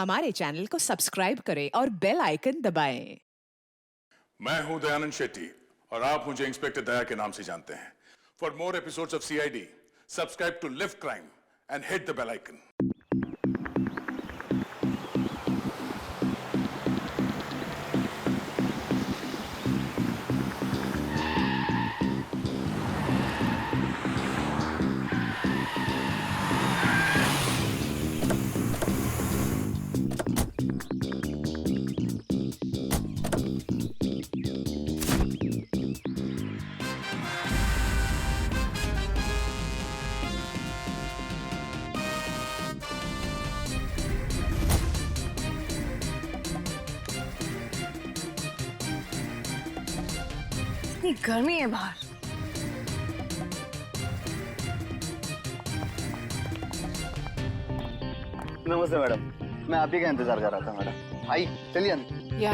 हमारे चैनल को सब्सक्राइब करें और बेल आइकन दबाएं। मैं हूं दयानंद शेट्टी और आप मुझे इंस्पेक्टर दया के नाम से जानते हैं। For more episodes of CID, subscribe to live crime and hit the bell icon. इतनी गर्मी है बाहर। नमस्ते मैडम, मैं आप ही का इंतजार कर रहा था मैडम। आई चलिए अंदर। या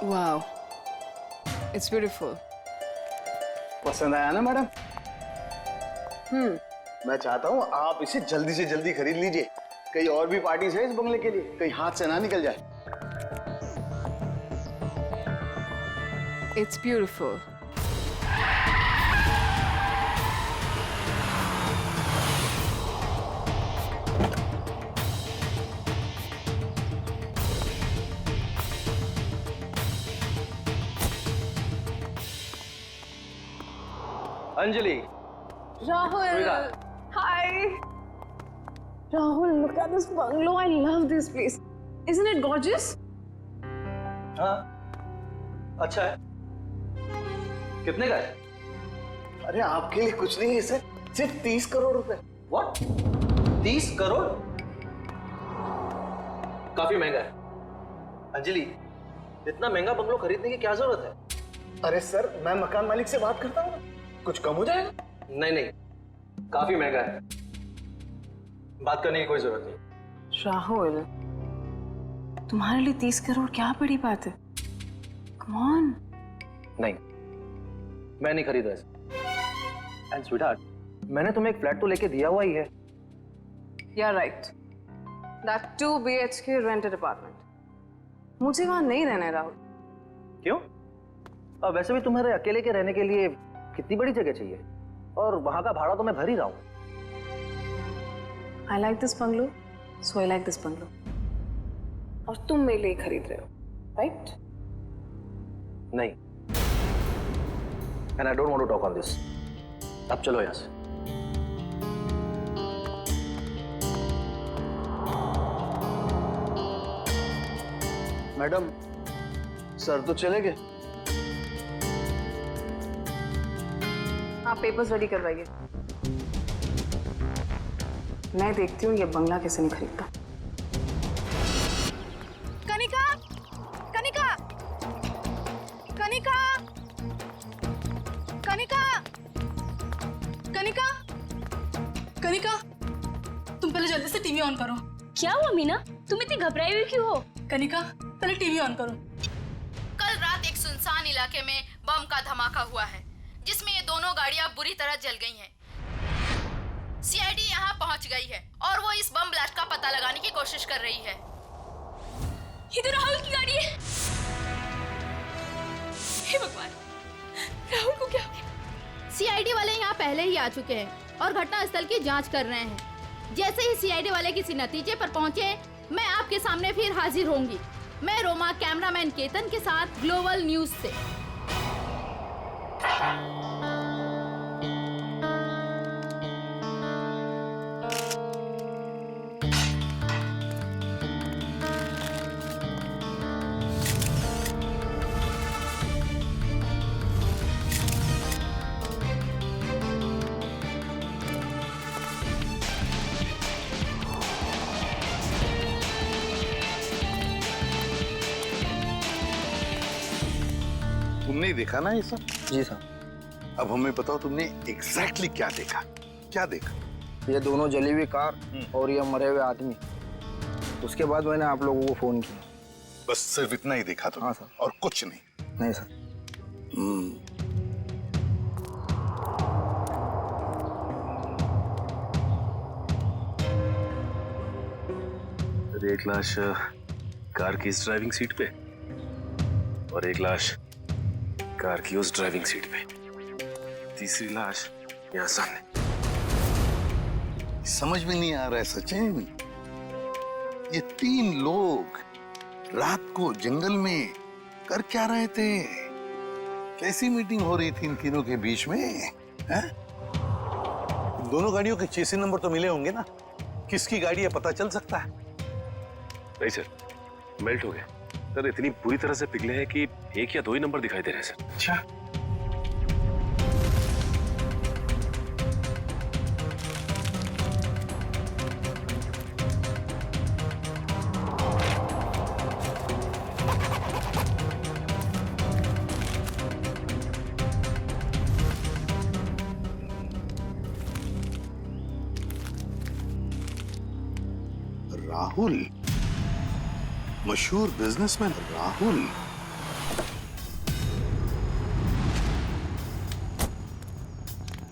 वाओ, इट्स ब्यूटीफुल। पसंद आया ना मैडम? मैं चाहता हूँ आप इसे जल्दी से जल्दी खरीद लीजिए। कई और भी पार्टीज है इस बंगले के लिए, कहीं हाथ से ना निकल जाए। It's beautiful. Anjali, Rahul, hi. Rahul, look at this bungalow. I love this place. Isn't it gorgeous? हाँ, अच्छा है। कितने का है? अरे आपके लिए कुछ नहीं है सर, सिर्फ 30 करोड़ रुपए। What? 30 करोड़? काफी महंगा है। अंजलि, इतना महंगा बंगलो खरीदने की क्या जरूरत है? अरे सर, मैं मकान मालिक से बात करता हूँ, कुछ कम हो जाएगा। नहीं नहीं, काफी महंगा है। बात करने की कोई जरूरत नहीं। राहुल, तुम्हारे लिए 30 करोड़ क्या बड़ी बात है? Come on. नहीं, मैं नहीं खरीद रहा। एंड स्वीटहार्ट, मैंने तुम्हें एक फ्लैट तो लेके दिया हुआ ही है। You're right. That 2 BHK rented apartment. मुझे वहां नहीं रहना है राहुल। क्यों? अब वैसे भी तुम्हारे अकेले के रहने के लिए कितनी बड़ी जगह चाहिए, और वहां का भाड़ा तो मैं भर ही रहा हूं। I like this bungalow, so I like this bungalow. और तुम मेरे लिए खरीद रहे हो, right? नहीं, and I don't want to talk on this. अब चलो यहां से। मैडम, सर तो चले गए। आप पेपर्स रेडी करवाइए। मैं देखती हूँ ये बंगला कैसे नहीं खरीदता। कनिका, कनिका, कनिका, कनिका, कनिका, कनिका, तुम पहले जल्दी से टीवी ऑन करो। क्या हुआ मीना, तुम इतनी घबराई हुई क्यों हो? कनिका, पहले टीवी ऑन करो। कल रात एक सुनसान इलाके में बम का धमाका हुआ है, जिसमें ये दोनों गाड़ियां बुरी तरह जल गई हैं। सीआईडी यहां पहुंच गई है और वो इस बम ब्लास्ट का पता लगाने की कोशिश कर रही है। ये तो राहुल की गाड़ी है। हे भगवान, राहुल को क्या हो गया? सीआईडी वाले यहां पहले ही आ चुके हैं और घटनास्थल की जांच कर रहे हैं। जैसे ही सीआईडी वाले किसी नतीजे पर पहुंचे, मैं आपके सामने फिर हाजिर होंगी। मैं रोमा, कैमरामैन केतन के साथ ग्लोबल न्यूज से। तुमने ही देखा ना ये सब? जी सर। अब हमें बताओ तुमने एग्जैक्टली क्या देखा? क्या देखा? ये दोनों जली हुई कार और ये मरे हुए आदमी। उसके बाद मैंने आप लोगों को फोन किया। बस सिर्फ इतना ही देखा तुमने? हाँ सर। और कुछ नहीं? नहीं सर। एक लाश कार की इस ड्राइविंग सीट पे और एक लाश कार की उस ड्राइविंग सीट पे, तीसरी लाश यहाँ सामने। समझ में नहीं आ रहा है सचिन, ये 3 लोग रात को जंगल में कर क्या रहे थे? कैसी मीटिंग हो रही थी इन तीनों के बीच में? हैं? दोनों गाड़ियों के चेसी नंबर तो मिले होंगे ना? किसकी गाड़ी है पता चल सकता है? नहीं सर, मेल्ट हो गए सर, इतनी बुरी तरह से पिघले हैं कि 1 या 2 ही नंबर दिखाई दे रहे हैं सर। अच्छा, राहुल, मशहूर बिजनेसमैन राहुल।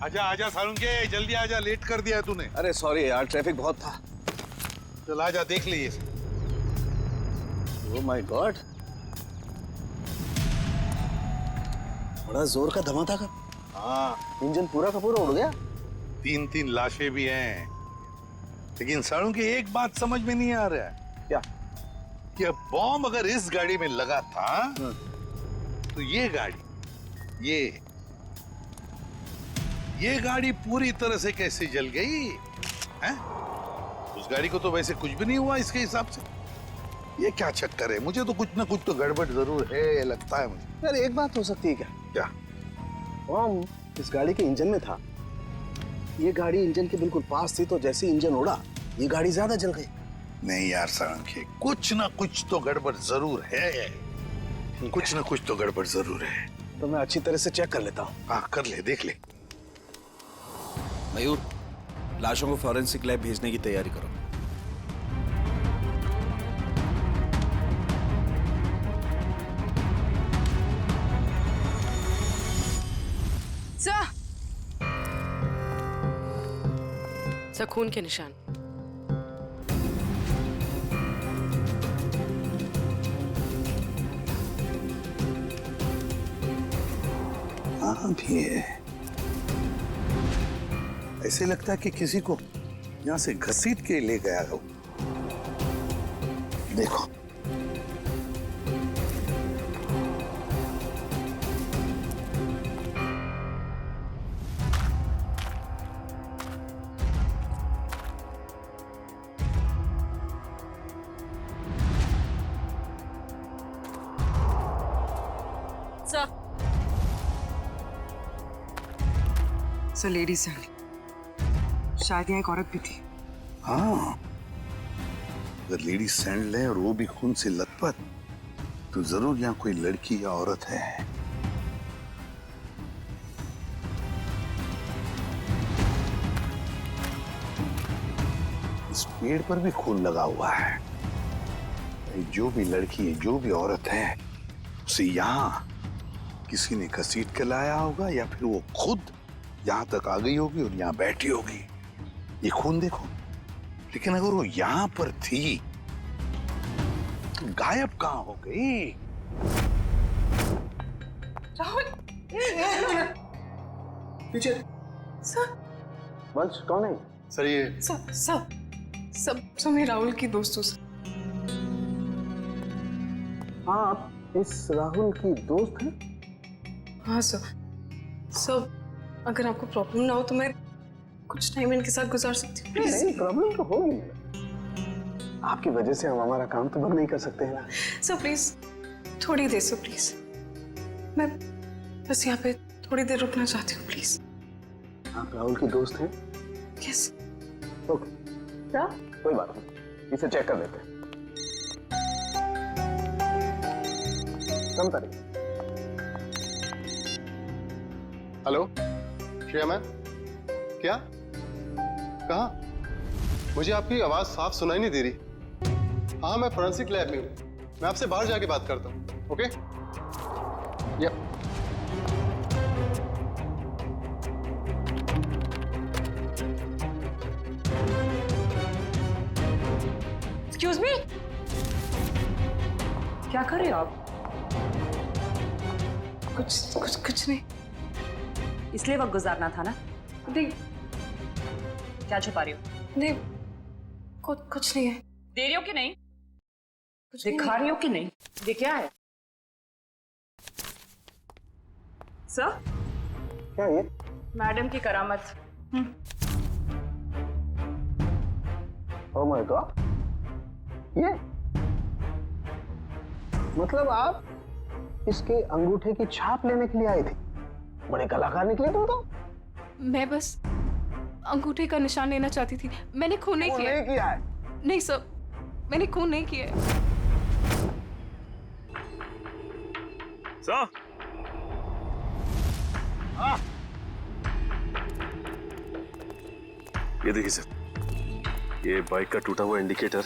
आजा आजा सारुंगे, जल्दी आजा, लेट कर दिया तूने। अरे सॉरी यार, ट्रैफिक बहुत था। चल आजा, देख लिए। ओह माय गॉड, बड़ा जोर का धमाका था। हाँ, इंजन पूरा का पूरा उड़ गया। 3 लाशें भी हैं, लेकिन सारुंगे एक बात समझ में नहीं आ रहा है। क्या? कि अब बॉम्ब अगर इस गाड़ी में लगा था तो ये गाड़ी, ये गाड़ी पूरी तरह से कैसे जल गई हैं? उस गाड़ी को तो वैसे कुछ भी नहीं हुआ इसके हिसाब से। ये क्या चक्कर है? मुझे तो कुछ ना कुछ तो गड़बड़ जरूर है, लगता है मुझे। यार एक बात हो सकती है क्या? क्या? बॉम्ब इस गाड़ी के इंजन में था। ये गाड़ी इंजन के बिल्कुल पास थी, तो जैसे इंजन उड़ा ये गाड़ी ज्यादा जल गई। नहीं यार सारंगी, कुछ ना कुछ तो गड़बड़ जरूर है। कुछ ना कुछ तो गड़बड़ जरूर है। तो मैं अच्छी तरह से चेक कर लेता हूँ। हाँ कर ले, देख ले। मयूर, लाशों को फॉरेंसिक लैब भेजने की तैयारी करो। सर, खून के निशान। हाँ भी है। ऐसे लगता है कि किसी को यहाँ से घसीट के ले गया हो। देखो, सर लेडी सैंडी, शायद यहाँ एक औरत भी थी। हाँ, अगर लेडी सैंडल है और वो भी खून से लथपथ, तो जरूर यहाँ कोई लड़की या औरत है। इस पेड़ पर भी खून लगा हुआ है। जो भी लड़की है, जो भी औरत है, उसे यहाँ किसी ने घसीट के लाया होगा, या फिर वो खुद यहाँ तक आ गई होगी और यहाँ बैठी होगी। ये खून देखो, लेकिन अगर वो यहाँ पर थी तो गायब कहाँ हो गई? राहुल, पीछे। सर। वंश कौन है? सर ये सब मैं राहुल की दोस्त हूँ। हाँ, आप इस राहुल की दोस्त हैं? हाँ सर, अगर आपको प्रॉब्लम ना हो तो मैं कुछ टाइम इनके साथ गुजार सकती हूँ। नहीं, प्रॉब्लम तो होगी। आपकी वजह से हम हमारा काम तो बंद नहीं कर सकते हैं ना। सर प्लीज, थोड़ी देर सर प्लीज, मैं बस यहाँ पे थोड़ी देर रुकना चाहती हूँ प्लीज। आप राहुल की दोस्त हैं? यस। ओके, क्या? कोई बात नहीं, इसे चेक कर लेते हैं। कम तारीख हेलो श्रेया मैम, क्या? कहाँ? मुझे आपकी आवाज साफ सुनाई नहीं दे रही। हाँ, मैं फोरेंसिक लैब में हूँ। मैं आपसे बाहर जाके बात करता हूँ। ओके? या एक्सक्यूज मी, क्या कर रहे हो आप? कुछ नहीं। इसलिए वक्त गुजारना था ना? नहीं। क्या छुपा रही हो? नहीं, कुछ नहीं है। दे रही हो कि नहीं? कुछ दिखा रही हो कि नहीं? ये क्या है? सर? क्या ये? मैडम की करामत। ओह माय गॉड, ये मतलब आप इसके अंगूठे की छाप लेने के लिए आए थे? बड़े कलाकार निकले तुम तो। मैं बस अंगूठे का निशान लेना चाहती थी। मैंने खून नहीं किया। नहीं किया है? नहीं सर, मैंने खून नहीं किया है। सर, ये देखिए सर, ये बाइक का टूटा हुआ इंडिकेटर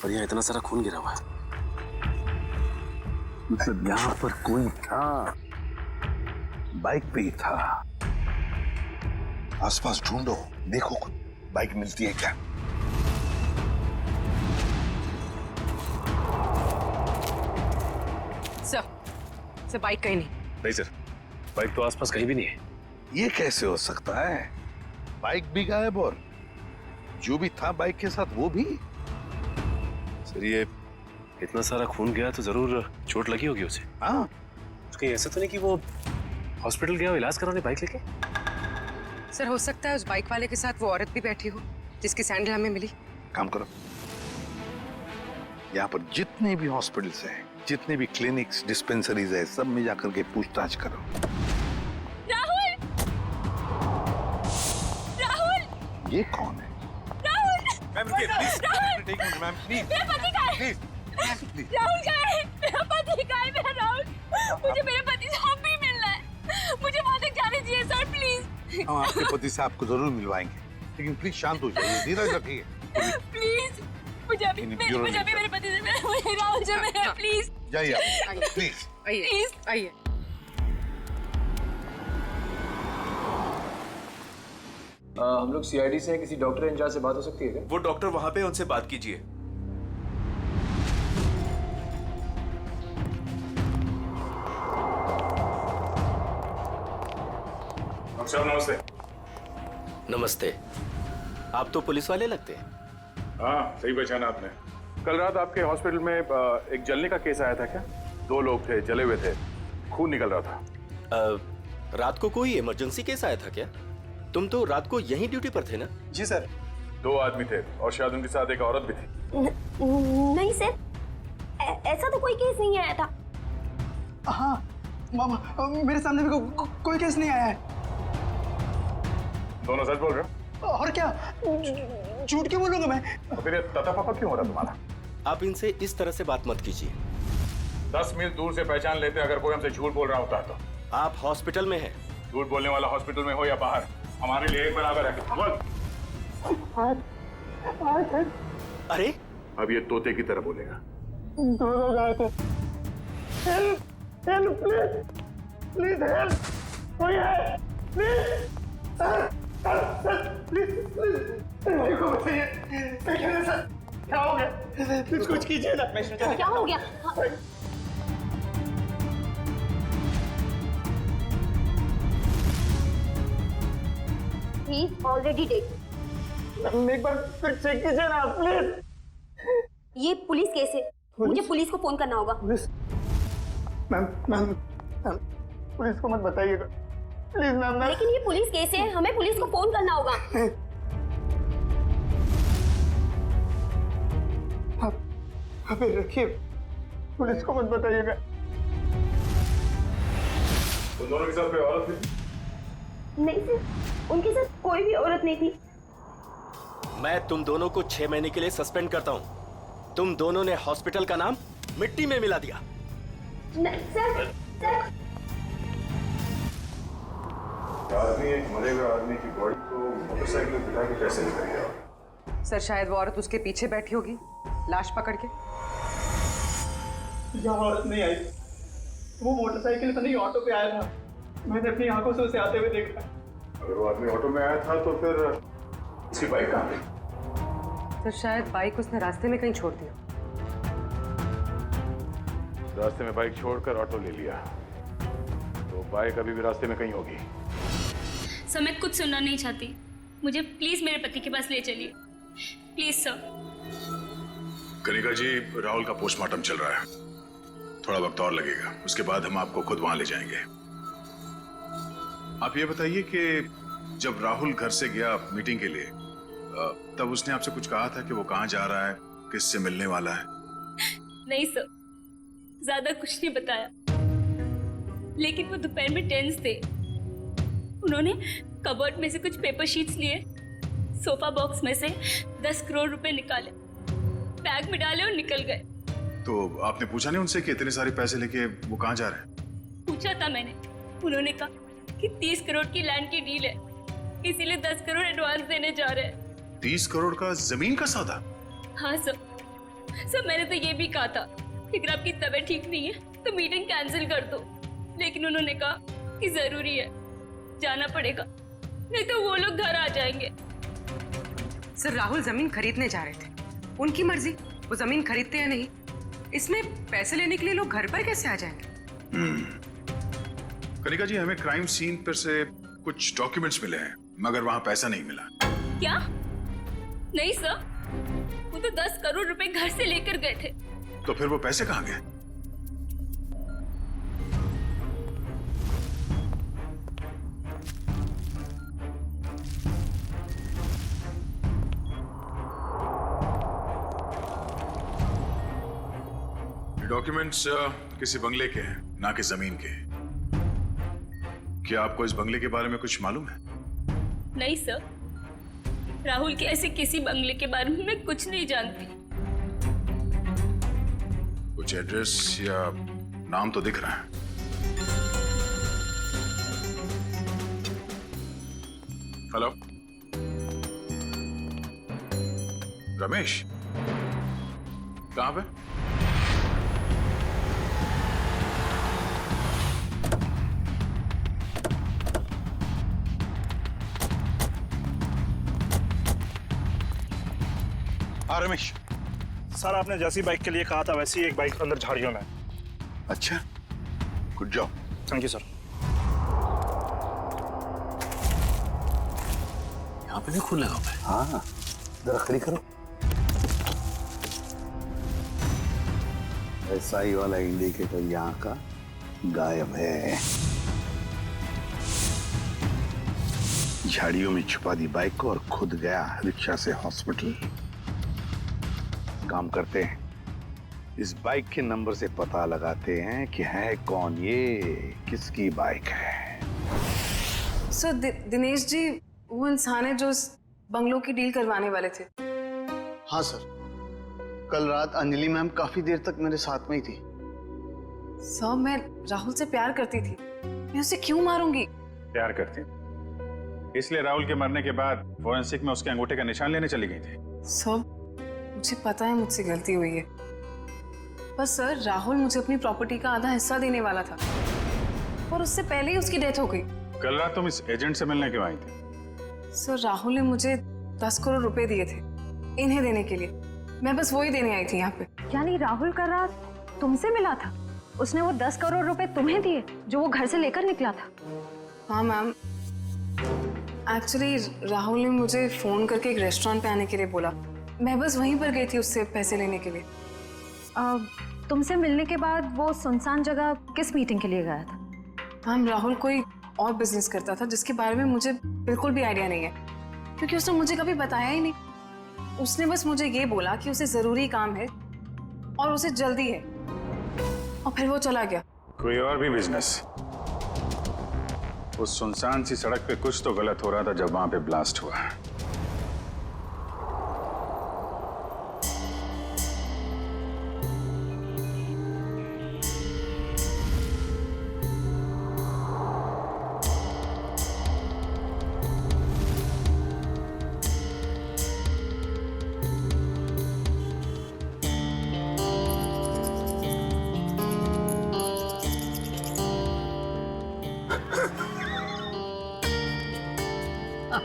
और यहाँ इतना सारा खून गिरा हुआ है। मतलब यहाँ पर कोई था, बाइक पे ही था। आसपास ढूंढो, देखो कुछ बाइक मिलती है क्या? सर बाइक कहीं नहीं। नहीं सर, बाइक तो आसपास कहीं भी नहीं है। ये कैसे हो सकता है? बाइक भी गायब और जो भी था बाइक के साथ वो भी? सर ये इतना सारा खून गया तो जरूर चोट लगी होगी उसे। हाँ, कहीं ऐसा तो नहीं कि वो हॉस्पिटल गया हो इलाज कराने बाइक लेके? सर हो सकता है उस बाइक वाले के साथ वो औरत भी बैठी हो जिसकी सैंडल हमें मिली। काम करो, यहाँ पर जितने भी हॉस्पिटल्स हैं, जितने भी क्लिनिक्स, डिस्पेंसरीज है, सब में जाकर के पूछताछ करो। राहुल! राहुल! ये कौन है? राहुल! मैम रुकिए, please. Rahul! Take minute ma'am, please. मेरा पति कहाँ है? प्लीज। राहुल कहाँ है? मेरा पति कहाँ है? मेरा राहुल, मुझे मेरे पति से अब भी मिलना है। मुझे वहां तक जाने दीजिए सर, प्लीज। हम आपके पति से आपको जरूर मिलवाएंगे, लेकिन प्लीज शांत हो जाइए, धीरज रखिए। प्लीज मुझे अभी मेरे पति से मिलना है। मुझे राहुल से मिलना है, प्लीज। जाइए प्लीज। आइए आइए। हम लोग सीआईडी से हैं, किसी डॉक्टर इंचार्ज से बात हो सकती है क्या? वो डॉक्टर वहां पे, उनसे बात कीजिए। साहब नमस्ते। नमस्ते। आप तो पुलिस वाले लगते हैं। हाँ, सही पहचाना आपने। कल रात आपके हॉस्पिटल में एक जलने का केस आया था क्या? 2 लोग थे, जले हुए थे, खून निकल रहा था। रात को कोई इमरजेंसी केस आया था क्या? तुम तो रात को यहीं ड्यूटी पर थे ना? जी सर। 2 आदमी थे और शायद उनके साथ एक औरत भी थी। नहीं सर, ऐसा तो कोई केस नहीं आया था। हाँ मामा, मेरे सामने भी कोई केस नहीं आया है। दोनों सच बोल रहे हो? और क्या, झूठ क्यों बोलूंगा मैं? तो फिर ये तता पापा क्यों हो रहा तुम्हारा? आप इनसे इस तरह से बात मत कीजिए। 10 मील दूर से पहचान लेते अगर कोई हमसे झूठ बोल रहा होता है तो। आप हॉस्पिटल में हैं। झूठ बोलने वाला हॉस्पिटल में हो या बाहर, हमारे लिए एक बराबर है। बोल। अरे अब ये तोते की तरह बोलेगा। 2 लोग आए थे। Help help please, please help, कोई है? प्लीज प्लीज प्लीज मेरे को बताइए, क्या हो गया? प्लीज कुछ कीजिए ना। क्या हो गया? He is already dead. एक बार फिर चेक कीजिए ना प्लीज। ये पुलिस केस है, मुझे पुलिस को फोन करना होगा। पुलिस? मैम पुलिस को मत बताइएगा प्लीज मैम। लेकिन ये पुलिस केस है, हमें पुलिस को फोन करना होगा। आप रखिए, पुलिस को मत बताइएगा। उन दोनों के साथ कोई औरत थी? नहीं सर, उनके साथ कोई भी औरत नहीं थी। मैं तुम दोनों को 6 महीने के लिए सस्पेंड करता हूं। तुम दोनों ने हॉस्पिटल का नाम मिट्टी में मिला दिया। नहीं सर, सर। आदमी एक मरे हुए आदमी की बॉडी को मोटरसाइकिल में बिठा के कैसे लेकर गया? सर शायद वो औरत उसके पीछे बैठी होगी लाश पकड़ के। यहाँ औरत नहीं आई, वो मोटरसाइकिल पर नहीं ऑटो पे आया था। मैंने अपनी आंखों से उसे आते हुए देखा। अगर वो आदमी ऑटो में आया था तो फिर उसकी बाइक कहाँ गई? सर शायद बाइक उसने रास्ते में कहीं छोड़ दिया। रास्ते में बाइक छोड़कर ऑटो ले लिया, तो बाइक अभी भी रास्ते में कहीं होगी। सर मैं कुछ सुनना नहीं चाहती, मुझे प्लीज मेरे पति के पास ले चलिए, प्लीज सर। कनिका जी, राहुल का पोस्टमार्टम चल रहा है, थोड़ा वक्त और लगेगा, उसके बाद हम आपको खुद वहां ले जाएंगे। आप ये बताइए कि जब राहुल घर से गया मीटिंग के लिए, तब उसने आपसे कुछ कहा था कि वो कहाँ जा रहा है, किससे मिलने वाला है? नहीं सर, ज्यादा कुछ नहीं बताया, लेकिन वो दोपहर में टेंस थे। उन्होंने कबर्ड में से कुछ पेपर शीट्स लिए, सोफा बॉक्स में से 10 करोड़ रुपए निकाले, बैग में डाले और निकल गए। तो आपने पूछा नहीं उनसे कि इतने सारे पैसे लेके वो कहाँ जा रहे हैं? पूछा था मैंने, उन्होंने कहा कि 30 करोड़ की लैंड की डील है, इसीलिए 10 करोड़ एडवांस देने जा रहे हैं। 30 करोड़ का जमीन का सौदा? हाँ सर, मैंने तो ये भी कहा था कि अगर आपकी तबीयत ठीक नहीं है तो मीटिंग कैंसिल कर दो, लेकिन उन्होंने कहा कि जरूरी है, जाना पड़ेगा, नहीं तो वो लोग घर आ जाएंगे। सर राहुल जमीन खरीदने जा रहे थे, उनकी मर्जी, वो जमीन खरीदते या नहीं, इसमें पैसे लेने के लिए लोग घर पर कैसे आ जाएंगे? कनिका जी, हमें क्राइम सीन पर से कुछ डॉक्यूमेंट्स मिले हैं, मगर वहां पैसा नहीं मिला। क्या? नहीं सर, वो तो 10 करोड़ रुपए घर से लेकर गए थे। तो फिर वो पैसे कहाँ गए? डॉक्यूमेंट्स किसी बंगले के हैं, ना कि जमीन के। क्या आपको इस बंगले के बारे में कुछ मालूम है? नहीं सर, राहुल के ऐसे किसी बंगले के बारे में मैं कुछ नहीं जानती। कुछ एड्रेस या नाम तो दिख रहा है। हेलो, रमेश, कहां पे? हाँ रमेश। सर आपने जैसी बाइक के लिए कहा था वैसी एक बाइक अंदर झाड़ियों में। अच्छा, good job. Thank you sir. यहाँ पे भी खून लगा हुआ है। हाँ, जरा खड़ी करो। एसआई वाला इंडिकेटर यहाँ का गायब है। झाड़ियों में छुपा दी बाइक को और खुद गया रिक्शा से हॉस्पिटल। काम करते हैं, इस बाइक के नंबर से पता लगाते हैं कि है कौन ये, किसकी बाइक है। सर दिनेश जी वो इंसान है जो इस बंगलों की डील करवाने वाले थे। हाँ सर, कल रात अंजलि मैम काफी देर तक मेरे साथ में ही थी। सर मैं राहुल से प्यार करती थी, मैं उसे क्यों मारूंगी? प्यार करती? इसलिए राहुल के मरने के बाद फोरेंसिक में उसके अंगूठे का निशान लेने चली गई थी? सर मुझे पता है मुझसे गलती हुई है, पर सर राहुल मुझे अपनी प्रॉपर्टी का आधा हिस्सा देने वाला था और उससे पहले ही उसकी डेथ हो गई। कल रात तुम इस एजेंट से मिलने क्यों आई थी? सर राहुल ने मुझे 10 करोड़ रुपए दिए थे इन्हें देने के लिए, मैं बस वही देने आई थी यहाँ पे। यानी राहुल का रात तुमसे मिला था? उसने वो 10 करोड़ रुपए तुम्हें दिए जो वो घर से लेकर निकला था? हाँ मैम, एक्चुअली राहुल ने मुझे फोन करके एक रेस्टोरेंट पे आने के लिए बोला, मैं बस वहीं पर गई थी उससे पैसे लेने के लिए। तुमसे मिलने के बाद वो सुनसान जगह किस मीटिंग के लिए गया था? मैम राहुल कोई और बिजनेस करता था जिसके बारे में मुझे बिल्कुल भी आइडिया नहीं है, क्योंकि उसने मुझे कभी बताया ही नहीं। उसने बस मुझे ये बोला कि उसे जरूरी काम है और उसे जल्दी है, और फिर वो चला गया। कोई और भी बिजनेस? उस सुनसान सी सड़क पे कुछ तो गलत हो रहा था जब वहां पे ब्लास्ट हुआ। कोई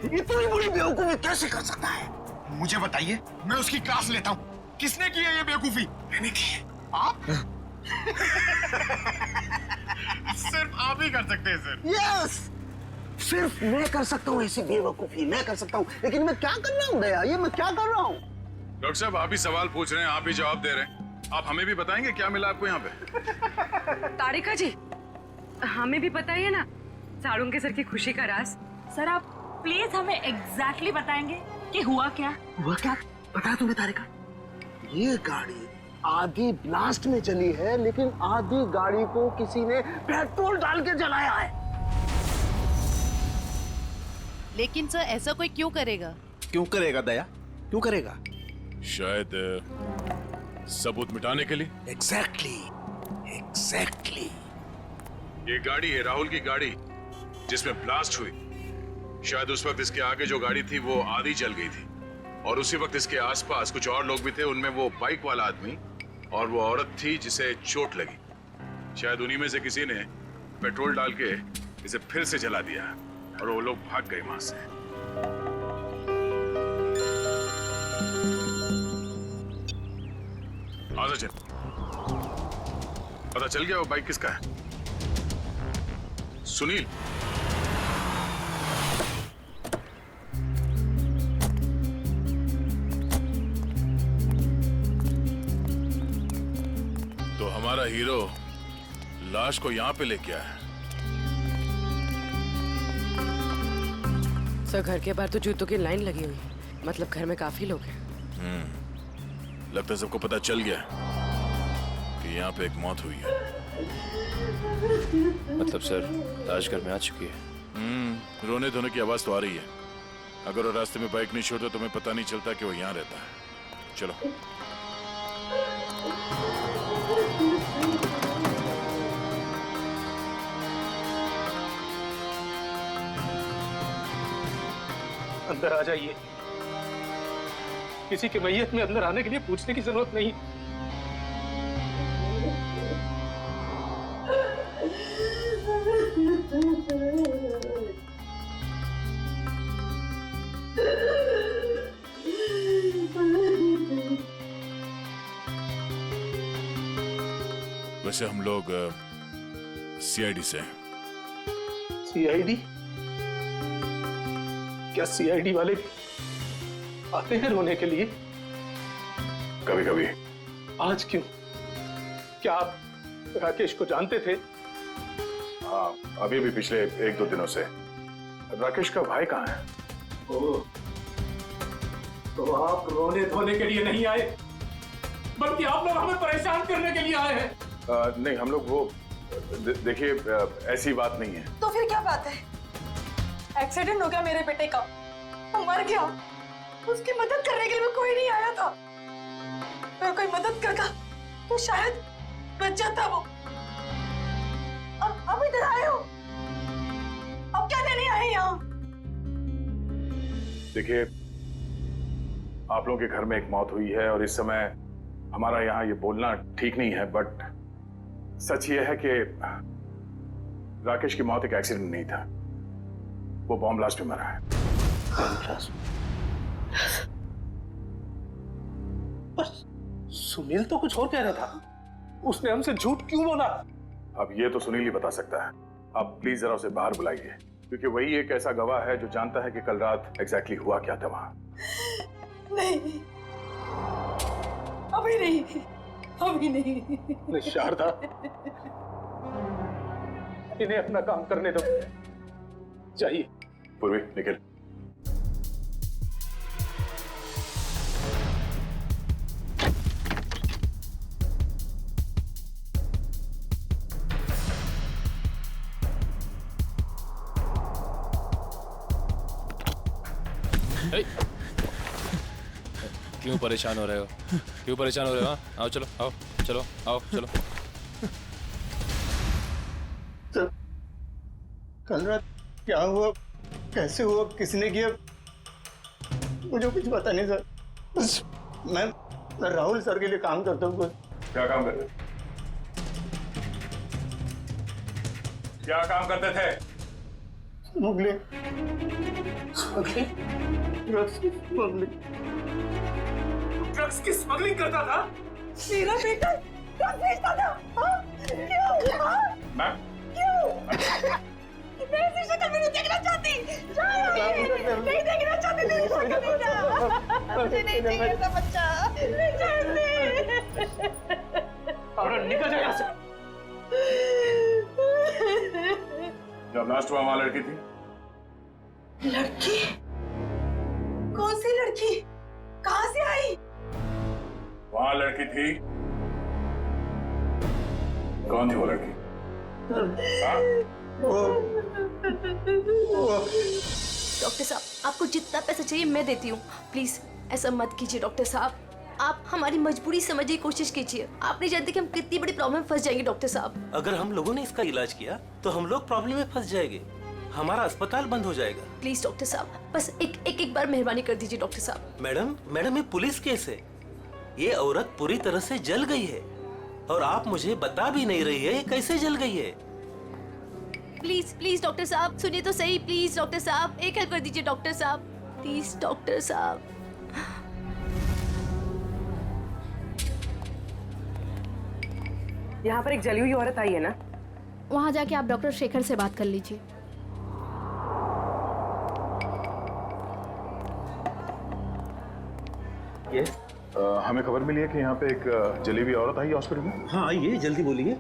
इतनी बड़ी बेवकूफी कैसे कर सकता है? मुझे बताइए, मैं उसकी क्लास लेता हूँ। किसने की है ये बेवकूफी? मैंने की है। आप? सिर्फ आप ही कर सकते हैं सर। यस, सिर्फ मैं कर सकता हूँ ऐसी बेवकूफी, मैं कर सकता हूँ। लेकिन मैं क्या कर रहा हूँ दया? ये मैं क्या कर रहा हूँ? डॉक्टर साहब, आप ही सवाल पूछ रहे हैं, आप ही जवाब दे रहे हैं। आप हमें भी बताएंगे क्या मिला आपको यहाँ पे? तारिका जी, हमें भी पता ही है ना साड़ुंके सर की खुशी का राज। सर आप प्लीज हमें एग्जैक्टली बताएंगे कि हुआ क्या? हुआ क्या? पता तुम्हें तारिका? ये गाड़ी आधी ब्लास्ट में चली है, लेकिन आधी गाड़ी को किसी ने पेट्रोल डाल के जलाया है। लेकिन सर ऐसा कोई क्यों करेगा? क्यों करेगा दया? क्यों करेगा? शायद सबूत मिटाने के लिए। एग्जैक्टली। ये गाड़ी है राहुल की गाड़ी जिसमें ब्लास्ट हुई। शायद उस वक्त इसके आगे जो गाड़ी थी वो आधी जल गई थी और उसी वक्त इसके आसपास कुछ और लोग भी थे, उनमें वो बाइक वाला आदमी और वो औरत थी जिसे चोट लगी। शायद उन्हीं में से किसी ने पेट्रोल डाल के इसे फिर से जला दिया और वो लोग भाग गए वहां से। आजा चल, पता चल गया वो बाइक किसका है? सुनील। तो हमारा हीरो लाश को यहाँ पे लेके आया। सर घर के बाहर तो जूतों की लाइन लगी हुई है, मतलब घर में काफी लोग हैं। लगता है सबको पता चल गया कि यहाँ पे एक मौत हुई है। मतलब सर लाश घर में आ चुकी है। रोने धोने की आवाज तो आ रही है। अगर वो रास्ते में बाइक नहीं छोड़ता तो हमें पता नहीं चलता कि वो यहाँ रहता है। चलो। अंदर आ जाइए। किसी के मैयत में अंदर आने के लिए पूछने की जरूरत नहीं। वैसे हम लोग सीआईडी से हैं। सीआईडी? क्या सीआईडी वाले आते हैं रोने के लिए? कभी कभी। आज क्यों? क्या आप राकेश को जानते थे? हाँ, अभी भी पिछले 1-2 दिनों से। राकेश का भाई कहाँ है? तो आप रोने धोने के लिए नहीं आए, बल्कि आप लोग हमें परेशान करने के लिए आए हैं। नहीं, हम लोग वो देखिए ऐसी बात नहीं है। तो फिर क्या बात है? एक्सीडेंट हो गया मेरे बेटे का, वो मर गया, उसकी मदद करने के लिए कोई नहीं आया था। अगर कोई मदद करता तो शायद बच जाता वो। अब इधर आए हो, अब क्या लेने आए यहाँ? देखिए, आप लोगों के घर में एक मौत हुई है और इस समय हमारा यहाँ ये बोलना ठीक नहीं है, बट सच ये है कि राकेश की मौत एक एक्सीडेंट नहीं था, वो बॉम्ब ब्लास्ट में मरा है। सुनील तो कुछ और कह रहा था, उसने हमसे झूठ क्यों बोला? अब ये तो सुनील ही बता सकता है। आप प्लीज जरा उसे बाहर बुलाइए, क्योंकि वही एक ऐसा गवाह है जो जानता है कि कल रात एग्जैक्टली हुआ क्या था वहां। नहीं, अभी नहीं। शारदा, इन्हें अपना काम करने दो। जाइए। पूर्वी, निकल। क्यों परेशान हो रहे हो? क्यों परेशान हो रहे हो? आओ चलो, आओ चलो, आओ चलो। सर, कल रात क्या हुआ, कैसे हुआ, किसने किया, मुझे कुछ पता नहीं सर। बस मैं राहुल सर के लिए काम करता हूँ। क्या काम करते? क्या काम करते थे? स्मगलिंग, ड्रग्स की स्मगलिंग। ड्रग्स की स्मगलिंग करता था? मेरा बेटा ड्रग्स बेचता था? हाँ? क्यों? हाँ? मैम, क्यों? मैं ऐसी शक्ल में नहीं देखना चाहती। नहीं देखना चाहती तेरी शक्ल बेटा। मुझे नहीं चाहिए ऐसा बच्चा। नहीं चाहिए। और निकल जा यहाँ से। जब लास्ट हुआ वहां लड़की थी? लड़की? कौन सी लड़की? कहाँ से आई? वहां लड़की थी। कौन थी वो लड़की? डॉक्टर साहब, आपको जितना पैसा चाहिए मैं देती हूँ। प्लीज ऐसा मत कीजिए डॉक्टर साहब। आप हमारी मजबूरी समझने की कोशिश कीजिए। आप नहीं जानते कि हम कितनी बड़ी प्रॉब्लम में फंस जाएंगे डॉक्टर साहब। अगर हम लोगों ने इसका इलाज किया तो हम लोग प्रॉब्लम में फंस जाएंगे, हमारा अस्पताल बंद हो जाएगा। प्लीज डॉक्टर साहब, बस एक बार मेहरबानी कर दीजिए डॉक्टर साहब। मैडम ये पुलिस केस है। ये औरत पूरी तरह से जल गई है और आप मुझे बता भी नहीं रही है ये कैसे जल गई है। प्लीज डॉक्टर साहब सुनिए तो सही। प्लीज डॉक्टर साहब एक हेल्प कर दीजिए डॉक्टर साहब। प्लीज डॉक्टर साहब। यहाँ पर एक जली हुई औरत आई है ना? वहाँ जाके आप डॉक्टर शेखर से बात कर लीजिए। हमें खबर मिली है कि यहाँ पे एक जली हुई औरत आई हॉस्पिटल में। हाँ आइए, जल्दी बोलिए।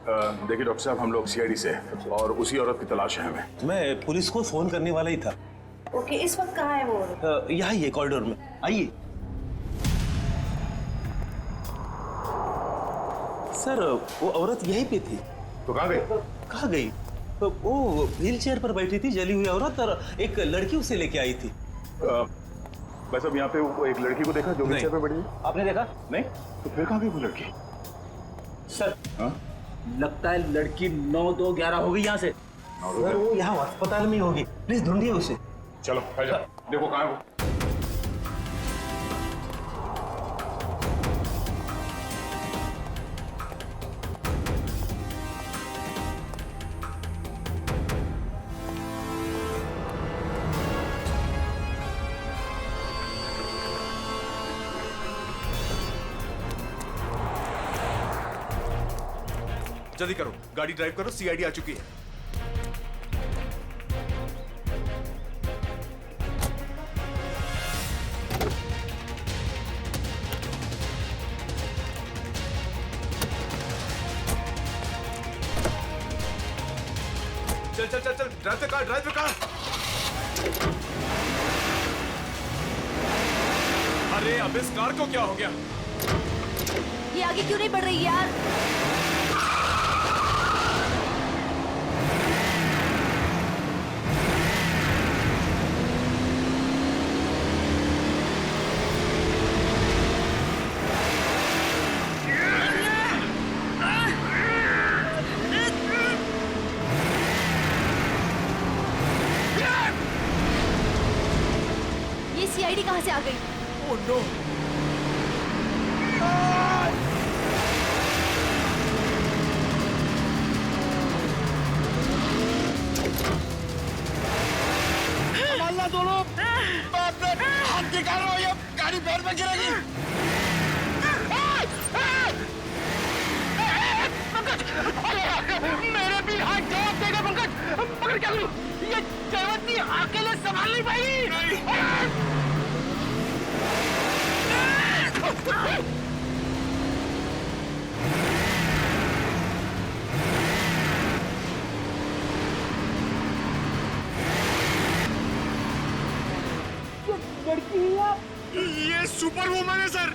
देखिए डॉक्टर साहब, हम लोग सीआईडी से हैं और उसी औरत की तलाश है हमें। मैं पुलिस को फोन करने वाला ही था। ओके, इस वक्त कहाँ है वो? यहाँ ही है कॉरिडोर में, आइए। सर वो औरत यहीं पे थी। तो कहाँ गई? कहाँ गई? वो व्हील चेयर पर बैठी थी जली हुई औरत, और एक लड़की उसे लेके आई थी। बस अब यहाँ पे वो एक लड़की को देखा जो व्हील चेयर पे बैठी थी। आपने देखा? नहीं। तो फिर कहाँ गई वो लड़की? सर लगता है लड़की 9-2-11 हो गई यहाँ से। सर वो यहाँ अस्पताल में होगी, प्लीज ढूंढिए उसे। चलो देखो कहाँ है वो। जल्दी करो, गाड़ी ड्राइव करो, सीआईडी आ चुकी है। चल चल चल चल, drive the car, drive the car. अरे अब इस कार को क्या हो गया? ये आगे क्यों नहीं बढ़ रही यार? ये सीआईडी कहाँ से आ गई? Oh no! संभालना दोनों। हाथ निकालो, ये गाड़ी पैर में गिरेगी। पंकज, मेरे भी हाथ जवाब देगा पंकज। पकड़ क्या करूं? ये जयवंती अकेले संभाल नहीं पाएगी। ये सुपर वुमन है सर।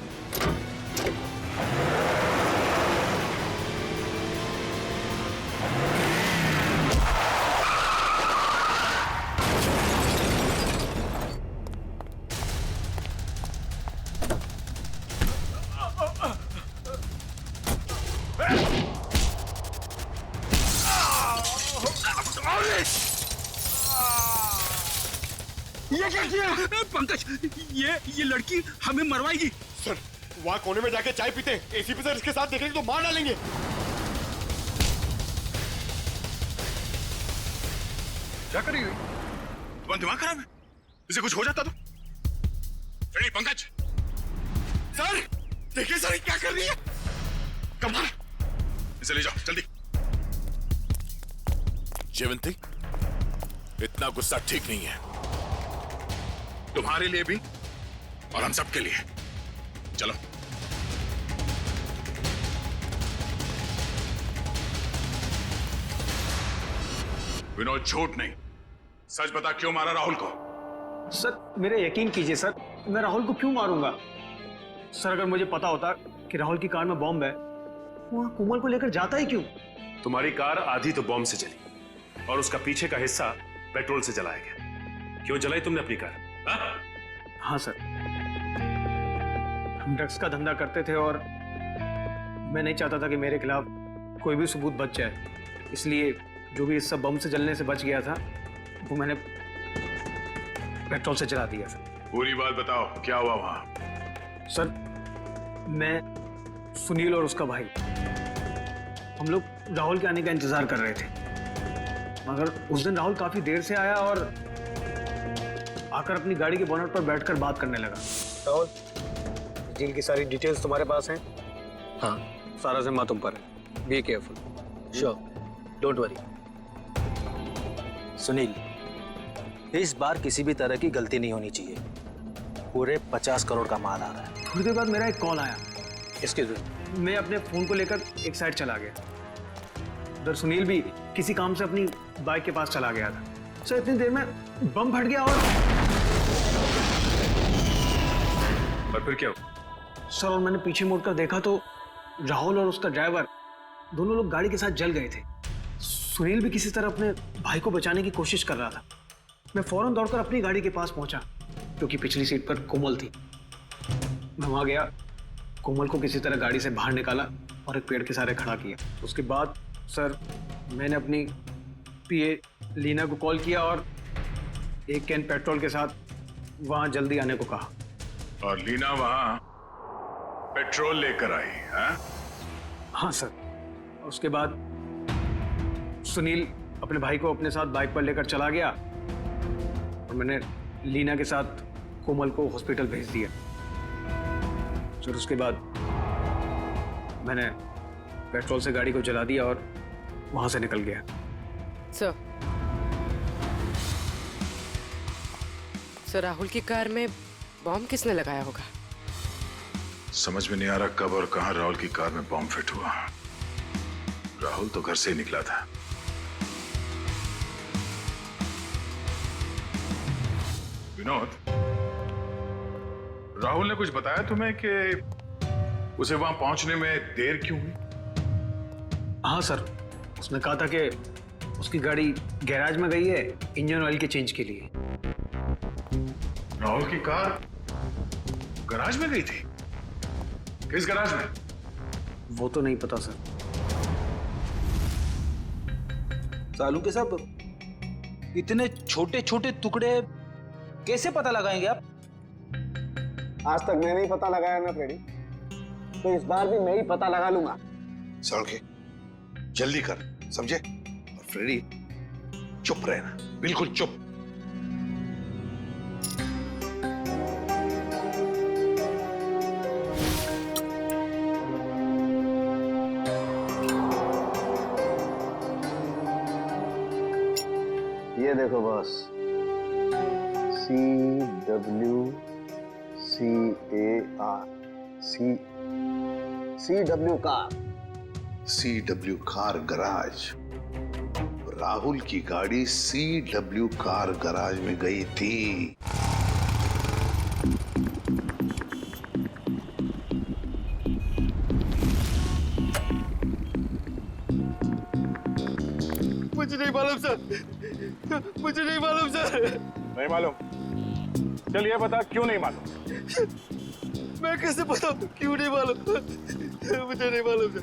ये क्या किया? पंकज, ये लड़की हमें मरवाएगी। सर वहाँ कोने में जाके चाय पीते, एसीपी सर इसके साथ देखेंगे तो मार डालेंगे। क्या कर रही हो? तुम्हारा दिमाग खराब है? इसे कुछ हो जाता तो? फ्रेडी, पंकज, सर देखिए सर क्या कर रही है। कमाल, इसे ले जाओ जल्दी। जयवंती, इतना गुस्सा ठीक नहीं है, तुम्हारे लिए भी और हम सबके लिए। चलो। विनोद, झूठ नहीं, सच बता, क्यों मारा राहुल को? सर मेरे यकीन कीजिए सर, मैं राहुल को क्यों मारूंगा? सर अगर मुझे पता होता कि राहुल की कार में बॉम्ब है, वहां कोमल को लेकर जाता ही क्यों? तुम्हारी कार आधी तो बॉम्ब से जली और उसका पीछे का हिस्सा पेट्रोल से जलाया गया। क्यों जलाई तुमने अपनी कार? हाँ सर, हम ड्रग्स का धंधा करते थे और मैं नहीं चाहता था कि मेरे खिलाफ कोई भी सबूत बच जाए, इसलिए जो भी हिस्सा बम से जलने से बच गया था वो मैंने पेट्रोल से जला दिया सर। पूरी बात बताओ, क्या हुआ वहां? सर मैं, सुनील और उसका भाई, हम लोग राहुल के आने का इंतजार कर रहे थे, मगर उस दिन राहुल काफी देर से आया और आकर अपनी गाड़ी के बोनट पर बैठकर बात करने लगा। राहुल, डील की सारी डिटेल्स तुम्हारे पास हैं? हाँ, सारा जिम्मा तुम पर है। Be careful. Sure, don't worry. Sunil, इस बार किसी भी तरह की गलती नहीं होनी चाहिए। पूरे 50 करोड़ का माल आ रहा है। थोड़ी देर बाद मेरा एक कॉल आया। इसके मैं अपने फोन को लेकर एक साइड चला गया। उधर सुनील भी किसी काम से अपनी बाइक के पास चला गया था। सर इतनी देर में बम फट गया और फिर क्या? सर और मैंने पीछे मुड़कर देखा तो राहुल और उसका ड्राइवर दोनों लोग गाड़ी के साथ जल गए थे। सुनील भी किसी तरह अपने भाई को बचाने की कोशिश कर रहा था। मैं फौरन दौड़कर अपनी गाड़ी के पास पहुंचा, क्योंकि पिछली सीट पर कोमल थी। मैं वहां गया, कोमल को किसी तरह गाड़ी से बाहर निकाला और एक पेड़ के सहारे खड़ा किया। उसके बाद सर मैंने अपनी पीए लीना को कॉल किया और एक कैन पेट्रोल के साथ वहां जल्दी आने को कहा। और लीना वहां पेट्रोल लेकर आई? हाँ सर। उसके बाद सुनील अपने भाई को अपने साथ बाइक पर लेकर चला गया और मैंने लीना के साथ कोमल को हॉस्पिटल भेज दिया। फिर उसके बाद मैंने पेट्रोल से गाड़ी को जला दिया और वहां से निकल गया। सर राहुल की कार में बॉम्ब किसने लगाया होगा? समझ में नहीं आ रहा कब और कहां राहुल की कार में बॉम्ब फिट हुआ। राहुल तो घर से ही निकला था। विनोद, राहुल ने कुछ बताया तुम्हें कि उसे वहां पहुंचने में देर क्यों हुई? हाँ सर, उसने कहा था कि उसकी गाड़ी गैराज में गई है इंजन ऑयल के चेंज के लिए। राहुल की कार गैराज में गई थी? किस गैराज में? वो तो नहीं पता सर। सालू के साहब, इतने छोटे छोटे टुकड़े कैसे पता लगाएंगे आप? आज तक मैंने ही पता लगाया ना फ्रेडी, तो इस बार भी मैं ही पता लगा लूंगा। सड़के जल्दी कर, समझे? और फ्रेडी चुप रहना, बिल्कुल चुप। ये देखो boss, CWCAR car. CW car garage. Rahul की गाड़ी CW कार गराज में गई थी। मुझे नहीं मालूम सर, मुझे नहीं मालूम सर। नहीं मालूम? चल ये बता, क्यों नहीं मालूम? मैं कैसे बताऊं क्यों नहीं मालूम? मुझे नहीं मालूम सर।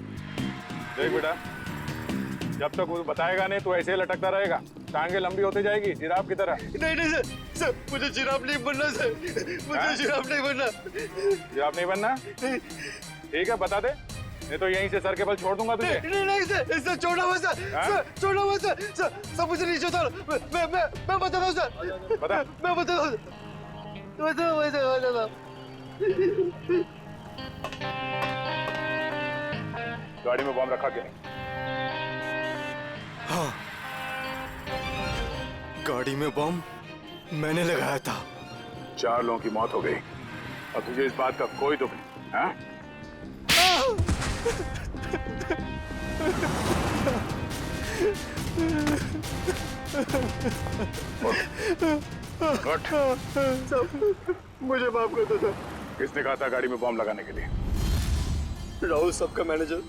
देख बेटा, जब तक वो बताएगा नहीं तो ऐसे ही लटकता रहेगा। टांगे लंबी होती जाएगी जिराफ की तरह। नहीं नहीं सर, सर मुझे जिराफ नहीं बनना सर, मुझे जिराफ नहीं बनना। जिराफ नहीं बनना? ठीक है बता दे, नहीं तो यहीं से सर के बल छोड़ दूंगा तुझे। नहीं नहीं सर, सर छोड़ा हुआ सर, सर छोड़ा हुआ सर, सर मुझे नीचे उतारो। मैं बताता हूँ सर, बता। मैं बताता हूँ, गाड़ी में बॉम्ब रखा कि नहीं? हाँ, गाड़ी में बॉम्ब मैंने लगाया था। 4 लोगों की मौत हो गई और तुझे इस बात का कोई दुख नहीं, हाँ? मुझे माफ कर दो सर। किसने कहा था गाड़ी में बॉम्ब लगाने के लिए? राहुल सबका मैनेजर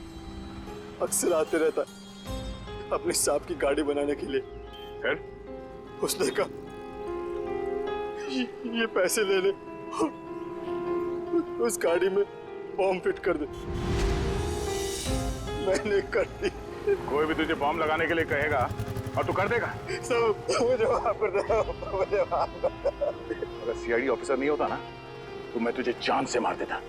अक्सर आते रहता है अपनी सांप की गाड़ी बनाने के लिए। फिर उसने कहा ये पैसे ले ले, उस गाड़ी में बॉम्ब फिट कर दे। मैंने कर दी। कोई भी तुझे बॉम्ब लगाने के लिए कहेगा और तू कर देगा? सब मुझे माफ कर दो, मुझे माफ कर दो। अगर सीआईडी ऑफिसर नहीं होता ना तो मैं तुझे जान से मार देता।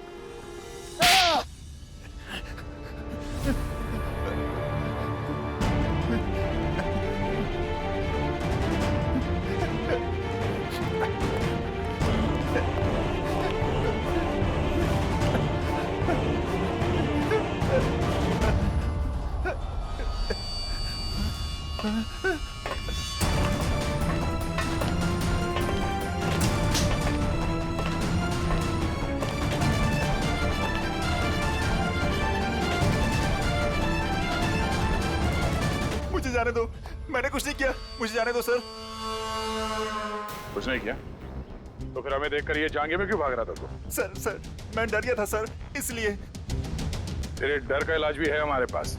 मुझे जाने दो, मैंने कुछ नहीं किया, मुझे जाने दो सर। कुछ नहीं किया तो फिर हमें देखकर ये जांघे में क्यों भाग रहा था तू? सर मैं डर गया था सर, इसलिए। तेरे डर का इलाज भी है हमारे पास।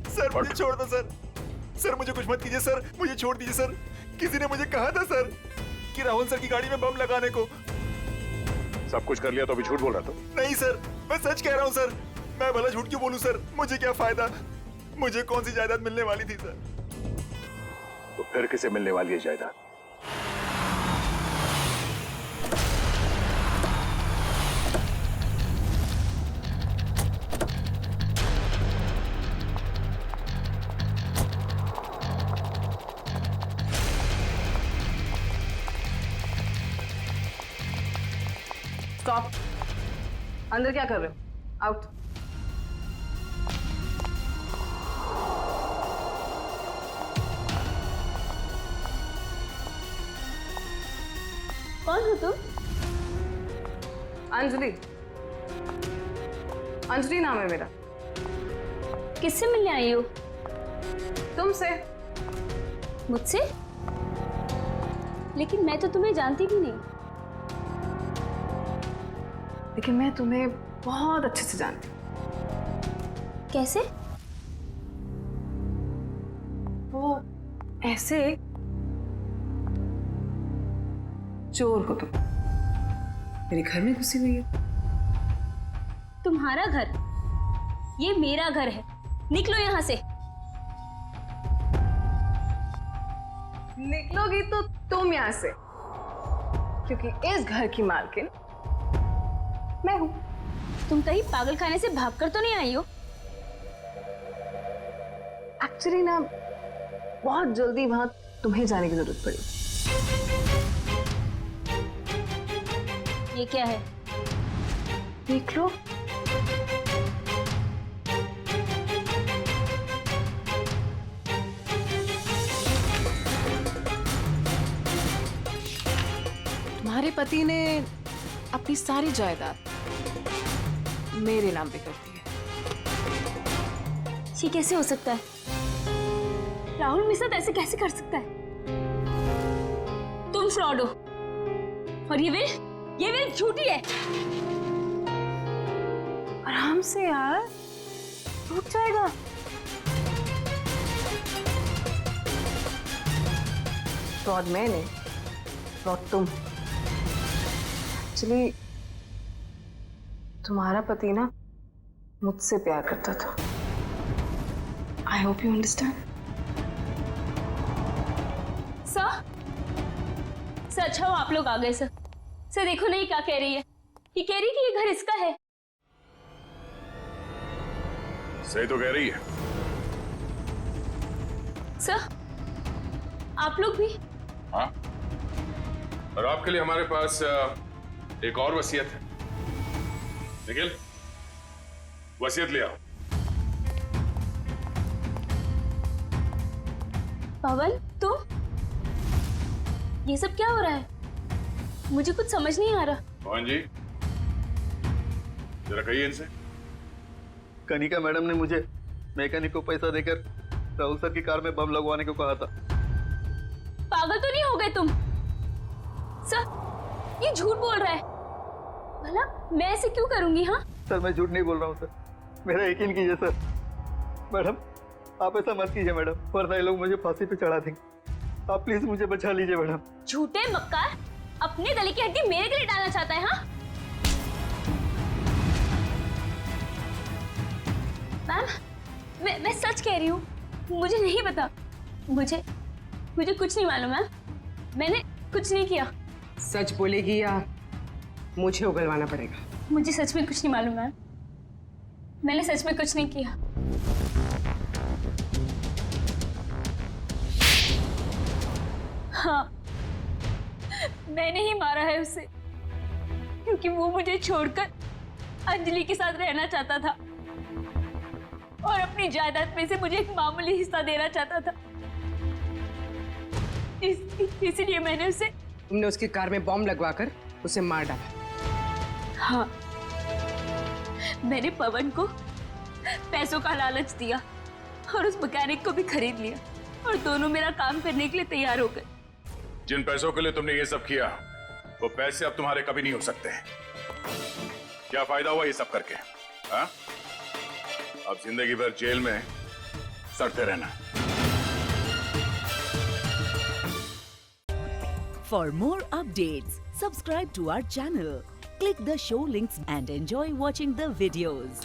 सर मुझे छोड़ दो सर, सर मुझे कुछ मत कीजिए सर, मुझे छोड़ दीजिए सर। किसी ने मुझे कहा था सर कि राहुल सर की गाड़ी में बम लगाने को। सब कुछ कर लिया तो अभी झूठ बोल रहा था? नहीं सर, मैं सच कह रहा हूँ सर। मैं भला झूठ क्यों बोलूं सर, मुझे क्या फायदा, मुझे कौन सी जायदाद मिलने वाली थी सर। तो फिर किसे मिलने वाली है जायदाद? स्टॉप। अंदर क्या कर रहे हो? आउट। कौन हो तुम? अंजलि। अंजलि नाम है मेरा। किससे मिलने आई हो? तुमसे। मुझसे? लेकिन मैं तो तुम्हें जानती भी नहीं। लेकिन मैं तुम्हें बहुत अच्छे से जानती हूँ। कैसे? वो ऐसे चोर हो तुम, मेरे घर में घुसी हुई है। तुम्हारा घर? ये मेरा घर है, निकलो यहाँ से। निकलोगी तो तुम यहाँ से, क्योंकि इस घर की मालकिन मैं हूं। तुम कहीं पागल खाने से भागकर तो नहीं आई हो? एक्चुअली ना बहुत जल्दी वहां तुम्हें जाने की जरूरत पड़ी। ये क्या है? देख लो। तुम्हारे पति ने अपनी सारी जायदाद मेरे नाम पे कर दी है। ये कैसे हो सकता है? राहुल मेरे साथ ऐसे कैसे कर सकता है? तुम फ्रॉड हो और ये विल झूठी है। आराम से यार, रुक जाएगा। फ्रॉड मैं नहीं, फ्रॉड तुम। एक्चुअली तुम्हारा पति ना मुझसे प्यार करता था। I hope you understand. Sir अच्छा हो आप लोग आ गए सर। सर देखो नहीं क्या कह रही है, ये कह रही कि ये घर इसका है। सही तो कह रही है। सर आप लोग भी? हाँ, और आपके लिए हमारे पास एक और वसीयत है। निखिल, वसीयत ले आओ। पवन तुम, ये सब क्या हो रहा है? मुझे कुछ समझ नहीं आ रहा। पवन जी, जरा कहिए इनसे। कनिका मैडम ने मुझे मैकेनिक को पैसा देकर राहुल सर की कार में बम लगवाने को कहा था। पागल तो नहीं हो गए तुम? सर ये झूठ बोल रहा है। भला मैं ऐसे क्यों करूंगी? हाँ सर मैं झूठ नहीं बोल रहा हूँ सर, मेरा यकीन कीजिए सर। मैडम आप ऐसा मत कीजिए मैडम, वरना ये लोग मुझे फांसी पे चढ़ा देंगे। आप प्लीज मुझे बचा लीजिए मैडम। झूठे मक्कार, अपने गले की हड्डी मेरे गले डालना चाहता है? हाँ मैम, मैं सच कह रही हूँ, मुझे नहीं पता। मुझे कुछ नहीं मालूम मैम, मैंने कुछ नहीं किया। सच बोलेगी या मुझे उगलवाना पड़ेगा? मुझे सच में कुछ नहीं मालूम मैम, मैंने सच में कुछ नहीं किया। हाँ मैंने ही मारा है उसे, क्योंकि वो मुझे छोड़कर अंजलि के साथ रहना चाहता था और अपनी जायदाद में से मुझे एक मामूली हिस्सा देना चाहता था। इसलिए मैंने उसे। तुमने उसकी कार में बॉम्ब लगवाकर उसे मार डाला? हाँ, मैंने पवन को पैसों का लालच दिया और उस मैकेनिक को भी खरीद लिया और दोनों मेरा काम करने के लिए तैयार हो गए। जिन पैसों के लिए तुमने ये सब किया, वो पैसे अब तुम्हारे कभी नहीं हो सकते। क्या फायदा हुआ ये सब करके? हाँ? अब जिंदगी भर जेल में सड़ते रहना। For more updates, subscribe to our channel, click the show links and enjoy watching the videos.